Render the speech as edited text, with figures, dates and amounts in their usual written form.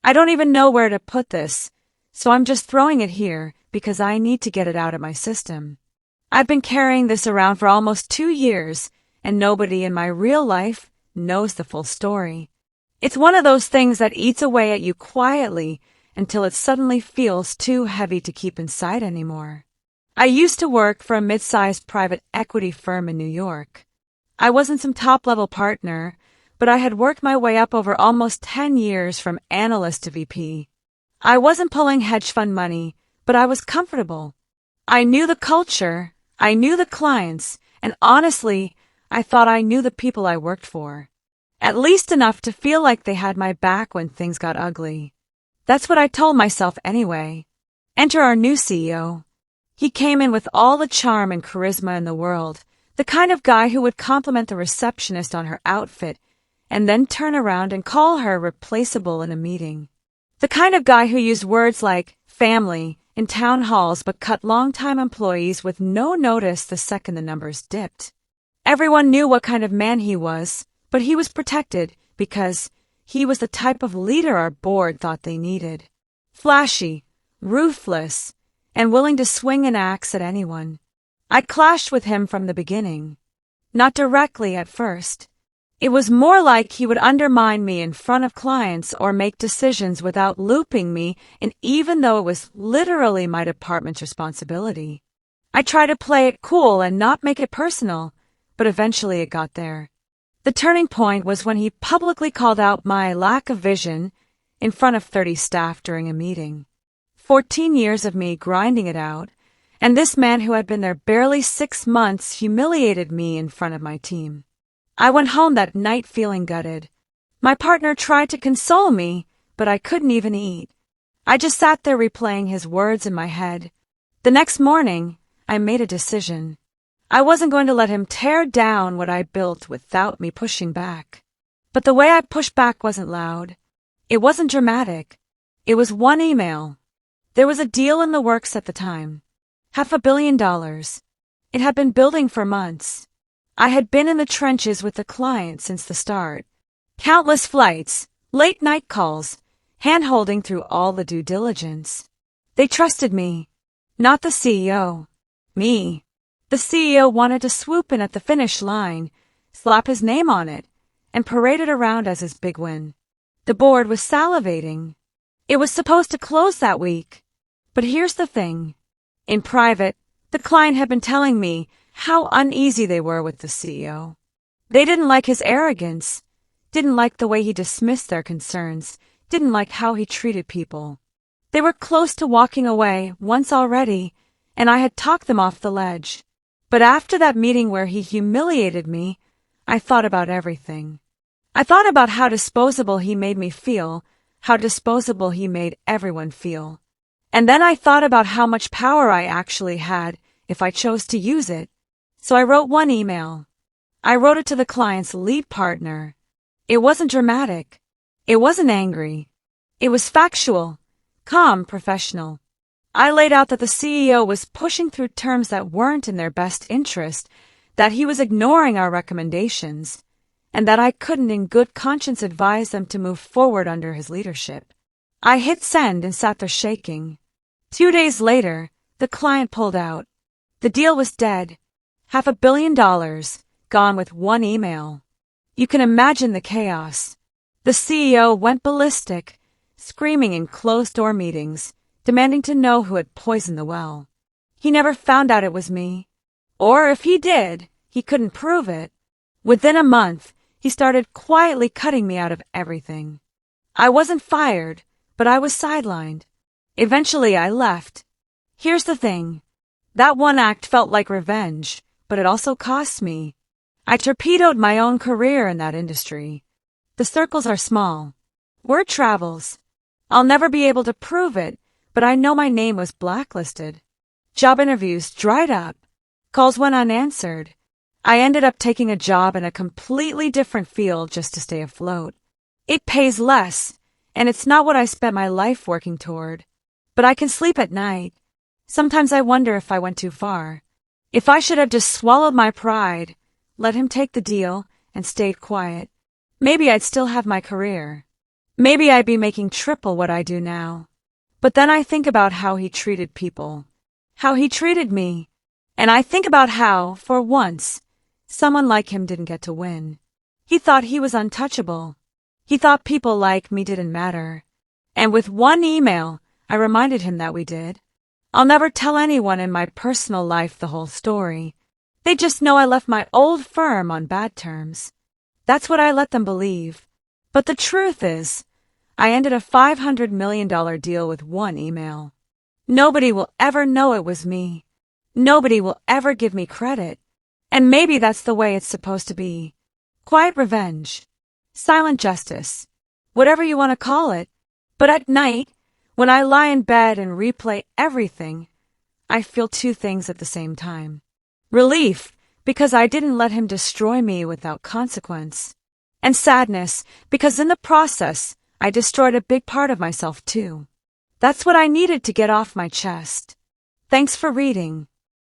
I don't even know where to put this, so I'm just throwing it here because I need to get it out of my system. I've been carrying this around for almost 2 years, and nobody in my real life knows the full story. It's one of those things that eats away at you quietly until it suddenly feels too heavy to keep inside anymore. I used to work for a mid-sized private equity firm in New York. I wasn't some top-level partner, but I had worked my way up over almost 10 years from analyst to VP. I wasn't pulling hedge fund money, but I was comfortable. I knew the culture, I knew the clients, and honestly, I thought I knew the people I worked for. At least enough to feel like they had my back when things got ugly. That's what I told myself anyway. Enter our new CEO. He came in with all the charm and charisma in the world, the kind of guy who would compliment the receptionist on her outfit and then turn around and call her replaceable in a meeting. The kind of guy who used words like family in town halls but cut longtime employees with no notice the second the numbers dipped. Everyone knew what kind of man he was, but he was protected because he was the type of leader our board thought they needed. Flashy, ruthless, and willing to swing an axe at anyone. I clashed with him from the beginning. Not directly at first. It was more like he would undermine me in front of clients or make decisions without looping me in, even though it was literally my department's responsibility. I tried to play it cool and not make it personal, but eventually it got there. The turning point was when he publicly called out my lack of vision in front of 30 staff during a meeting. 14 years of me grinding it out, and this man who had been there barely 6 months humiliated me in front of my team. I went home that night feeling gutted. My partner tried to console me, but I couldn't even eat. I just sat there replaying his words in my head. The next morning, I made a decision. I wasn't going to let him tear down what I built without me pushing back. But the way I pushed back wasn't loud. It wasn't dramatic. It was one email. There was a deal in the works at the time. $500 million. It had been building for months. I had been in the trenches with the client since the start. Countless flights, late-night calls, hand-holding through all the due diligence. They trusted me, not the CEO. Me. The CEO wanted to swoop in at the finish line, slap his name on it, and parade it around as his big win. The board was salivating. It was supposed to close that week. But here's the thing. In private, the client had been telling me how uneasy they were with the CEO. They didn't like his arrogance, didn't like the way he dismissed their concerns, didn't like how he treated people. They were close to walking away once already, and I had talked them off the ledge. But after that meeting where he humiliated me, I thought about everything. I thought about how disposable he made me feel, how disposable he made everyone feel. And then I thought about how much power I actually had if I chose to use it. So I wrote one email. I wrote it to the client's lead partner. It wasn't dramatic. It wasn't angry. It was factual, calm, professional. I laid out that the CEO was pushing through terms that weren't in their best interest, that he was ignoring our recommendations, and that I couldn't in good conscience advise them to move forward under his leadership. I hit send and sat there shaking. 2 days later, the client pulled out. The deal was dead. $500 million, gone with one email. You can imagine the chaos. The CEO went ballistic, screaming in closed-door meetings, demanding to know who had poisoned the well. He never found out it was me. Or if he did, he couldn't prove it. Within a month, he started quietly cutting me out of everything. I wasn't fired, but I was sidelined. Eventually, I left. Here's the thing. That one act felt like revenge, but it also cost me. I torpedoed my own career in that industry. The circles are small. Word travels. I'll never be able to prove it, but I know my name was blacklisted. Job interviews dried up. Calls went unanswered. I ended up taking a job in a completely different field just to stay afloat. It pays less, and it's not what I spent my life working toward. But I can sleep at night. Sometimes I wonder if I went too far. If I should have just swallowed my pride, let him take the deal, and stayed quiet, maybe I'd still have my career. Maybe I'd be making triple what I do now. But then I think about how he treated people, how he treated me, and I think about how, for once, someone like him didn't get to win. He thought he was untouchable. He thought people like me didn't matter. And with one email, I reminded him that we did. I'll never tell anyone in my personal life the whole story. They just know I left my old firm on bad terms. That's what I let them believe. But the truth is, I ended a $500 million deal with one email. Nobody will ever know it was me. Nobody will ever give me credit. And maybe that's the way it's supposed to be. Quiet revenge. Silent justice. Whatever you want to call it. But at night, when I lie in bed and replay everything, I feel two things at the same time. Relief, because I didn't let him destroy me without consequence. And sadness, because in the process, I destroyed a big part of myself too. That's what I needed to get off my chest. Thanks for reading.